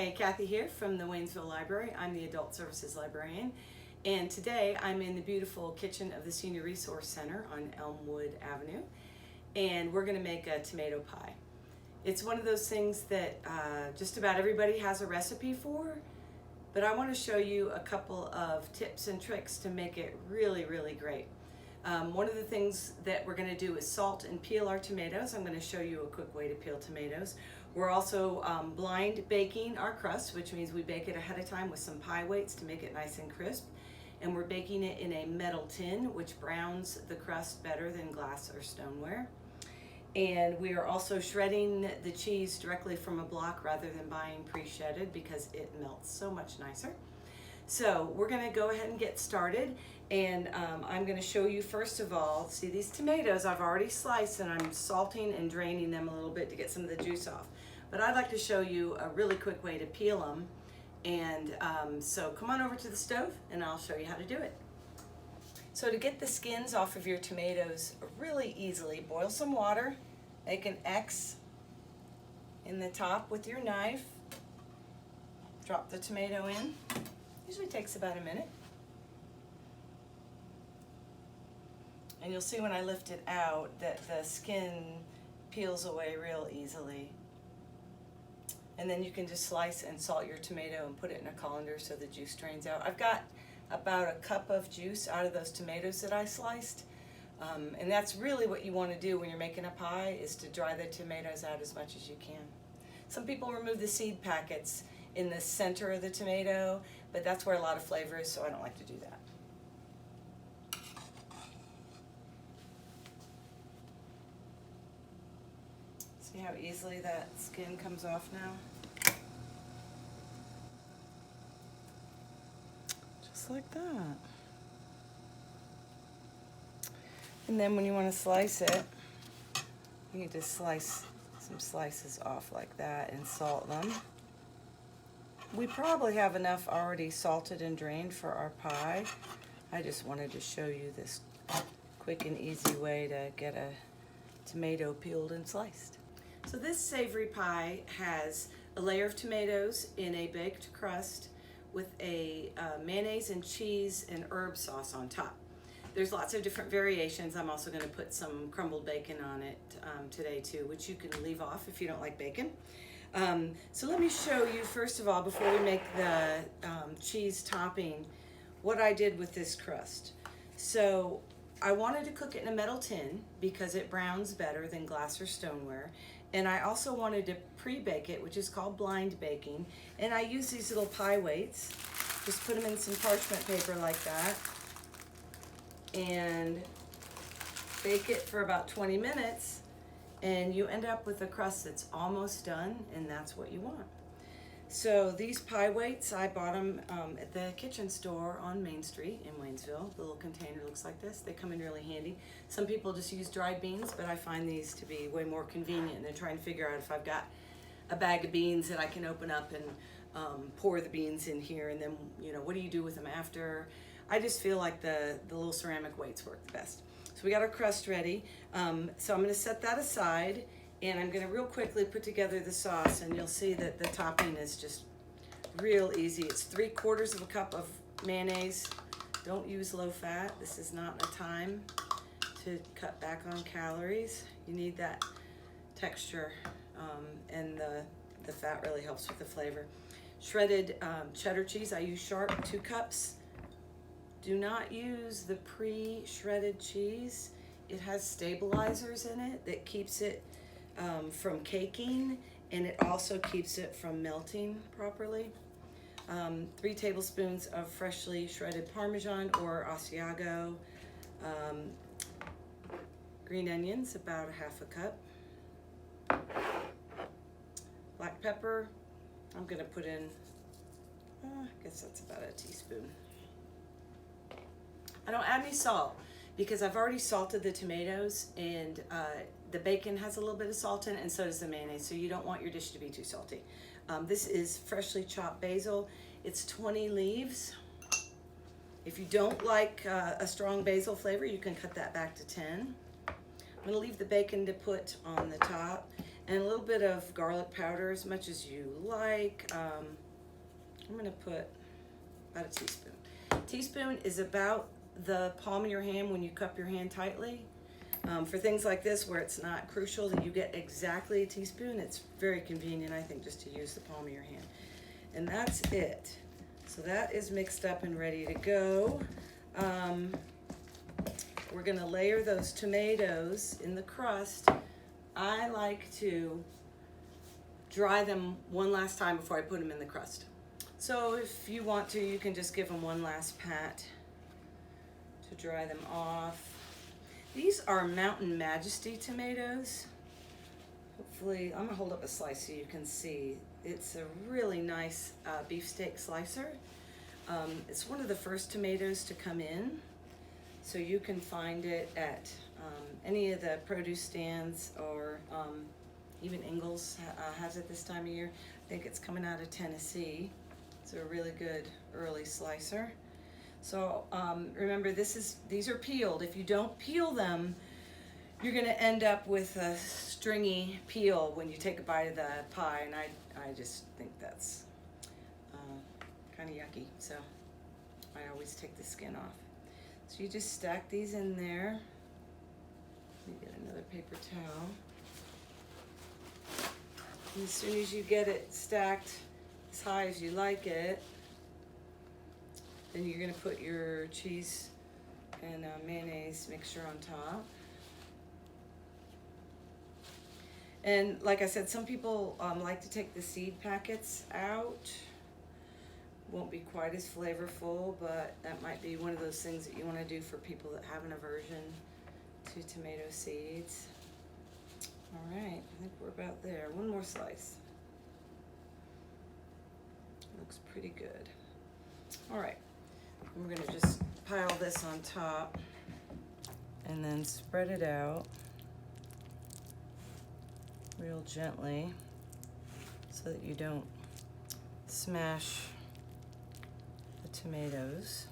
Hey, Kathy here from the Waynesville Library. I'm the Adult Services Librarian, and today I'm in the beautiful kitchen of the Senior Resource Center on Elmwood Avenue, and we're going to make a tomato pie. It's one of those things that just about everybody has a recipe for, but I want to show you a couple of tips and tricks to make it really, really great. One of the things that we're going to do is salt and peel our tomatoes. I'm going to show you a quick way to peel tomatoes. We're also blind baking our crust, which means we bake it ahead of time with some pie weights to make it nice and crisp. And we're baking it in a metal tin, which browns the crust better than glass or stoneware. And we are also shredding the cheese directly from a block rather than buying pre-shredded because it melts so much nicer. So we're going to go ahead and get started, and I'm going to show you first of all, see these tomatoes I've already sliced, and I'm salting and draining them a little bit to get some of the juice off. But I'd like to show you a really quick way to peel them, and so come on over to the stove and I'll show you how to do it. So to get the skins off of your tomatoes really easily, boil some water, make an X in the top with your knife, drop the tomato in. Usually takes about a minute. And you'll see when I lift it out that the skin peels away real easily. And then you can just slice and salt your tomato and put it in a colander so the juice drains out. I've got about a cup of juice out of those tomatoes that I sliced. And that's really what you want to do when you're making a pie, is to dry the tomatoes out as much as you can. Some people remove the seed packets in the center of the tomato, but that's where a lot of flavor is, so I don't like to do that. See how easily that skin comes off now? Just like that. And then when you want to slice it, you just slice some slices off like that and salt them. We probably have enough already salted and drained for our pie. I just wanted to show you this quick and easy way to get a tomato peeled and sliced. So this savory pie has a layer of tomatoes in a baked crust with a mayonnaise and cheese and herb sauce on top. There's lots of different variations. I'm also going to put some crumbled bacon on it today too, which you can leave off if you don't like bacon. So let me show you first of all, before we make the cheese topping, what I did with this crust. So I wanted to cook it in a metal tin because it browns better than glass or stoneware. And I also wanted to pre-bake it, which is called blind baking. And I use these little pie weights. Just put them in some parchment paper like that and bake it for about 20 minutes. And you end up with a crust that's almost done, and that's what you want. So these pie weights, I bought them at the kitchen store on Main Street in Waynesville. The little container looks like this. They come in really handy. Some people just use dried beans, but I find these to be way more convenient than trying to figure out if I've got a bag of beans that I can open up and pour the beans in here, and then, you know, what do you do with them after? I just feel like the little ceramic weights work the best. So we got our crust ready. So I'm going to set that aside, and I'm going to real quickly put together the sauce, and you'll see that the topping is just real easy. It's 3/4 of a cup of mayonnaise. Don't use low fat. This is not a time to cut back on calories. You need that texture, and the fat really helps with the flavor. Shredded cheddar cheese, I use sharp, 2 cups. Do not use the pre-shredded cheese. It has stabilizers in it that keeps it from caking, and it also keeps it from melting properly. 3 tablespoons of freshly shredded Parmesan or Asiago. Green onions, about a 1/2 cup. Black pepper, I'm gonna put in, I guess that's about a teaspoon. I don't add any salt because I've already salted the tomatoes, and the bacon has a little bit of salt in it, and so does the mayonnaise, so you don't want your dish to be too salty. This is freshly chopped basil. It's 20 leaves. If you don't like a strong basil flavor, you can cut that back to 10. I'm going to leave the bacon to put on the top, and a little bit of garlic powder, as much as you like. I'm gonna put about a teaspoon. Teaspoon is about the palm of your hand when you cup your hand tightly. For things like this where it's not crucial that you get exactly a teaspoon, it's very convenient, I think, just to use the palm of your hand. And that's it. So that is mixed up and ready to go. We're gonna layer those tomatoes in the crust. I like to dry them one last time before I put them in the crust. So if you want to, you can just give them one last pat to dry them off. These are Mountain Majesty tomatoes. Hopefully, I'm gonna hold up a slice so you can see. It's a really nice beefsteak slicer. It's one of the first tomatoes to come in, so you can find it at any of the produce stands, or even Ingles has it this time of year. I think it's coming out of Tennessee. It's a really good early slicer. So remember, these are peeled. If you don't peel them, you're gonna end up with a stringy peel when you take a bite of the pie, and I just think that's kind of yucky. So I always take the skin off. So you just stack these in there. Let me get another paper towel. And as soon as you get it stacked as high as you like it, then you're gonna put your cheese and mayonnaise mixture on top. And like I said, some people like to take the seed packets out. Won't be quite as flavorful, but that might be one of those things that you wanna do for people that have an aversion to tomato seeds. All right, I think we're about there. One more slice. Looks pretty good. All right. We're gonna just pile this on top and then spread it out real gently so that you don't smash the tomatoes.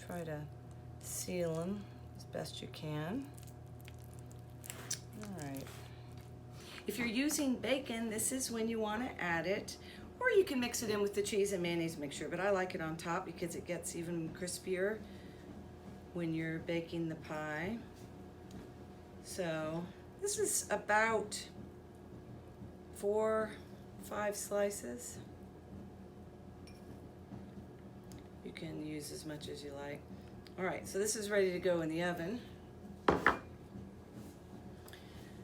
Try to seal them as best you can. All right. If you're using bacon, this is when you want to add it, or you can mix it in with the cheese and mayonnaise mixture, but I like it on top because it gets even crispier when you're baking the pie. So this is about 4, 5 slices. You can use as much as you like. All right, so this is ready to go in the oven.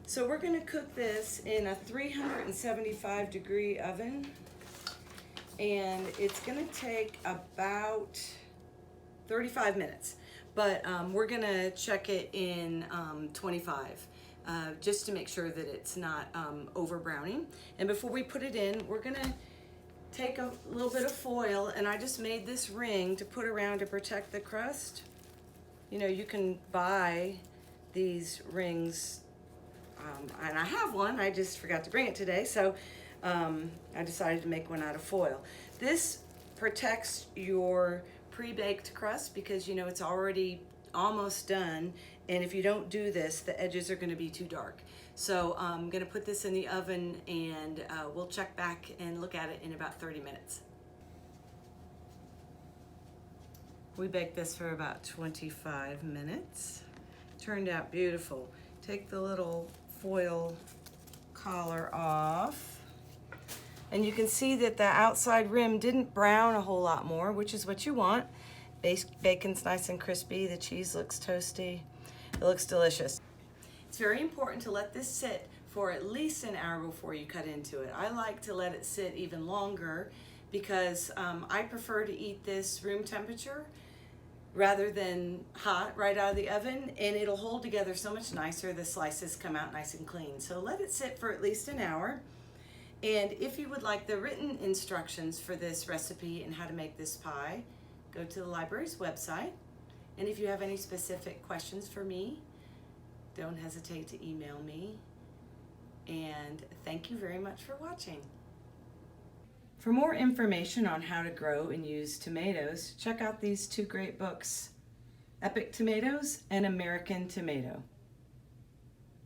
So we're gonna cook this in a 375-degree oven, and it's gonna take about 35 minutes, but we're gonna check it in 25, just to make sure that it's not over browning. And before we put it in, we're gonna take a little bit of foil, and I just made this ring to put around to protect the crust. You know, you can buy these rings, and I have one, I just forgot to bring it today, so I decided to make one out of foil. This protects your pre-baked crust because you know it's already almost done, and if you don't do this, the edges are gonna be too dark. So I'm gonna put this in the oven, and we'll check back and look at it in about 30 minutes. We baked this for about 25 minutes. Turned out beautiful. Take the little foil collar off, and you can see that the outside rim didn't brown a whole lot more, which is what you want. Bacon's nice and crispy, the cheese looks toasty, it looks delicious. It's very important to let this sit for at least an hour before you cut into it. I like to let it sit even longer because I prefer to eat this room temperature rather than hot right out of the oven, and it'll hold together so much nicer. The slices come out nice and clean. So let it sit for at least an hour. And if you would like the written instructions for this recipe and how to make this pie, go to the library's website. And if you have any specific questions for me, don't hesitate to email me. And thank you very much for watching. For more information on how to grow and use tomatoes, check out these 2 great books Epic tomatoes and American tomato.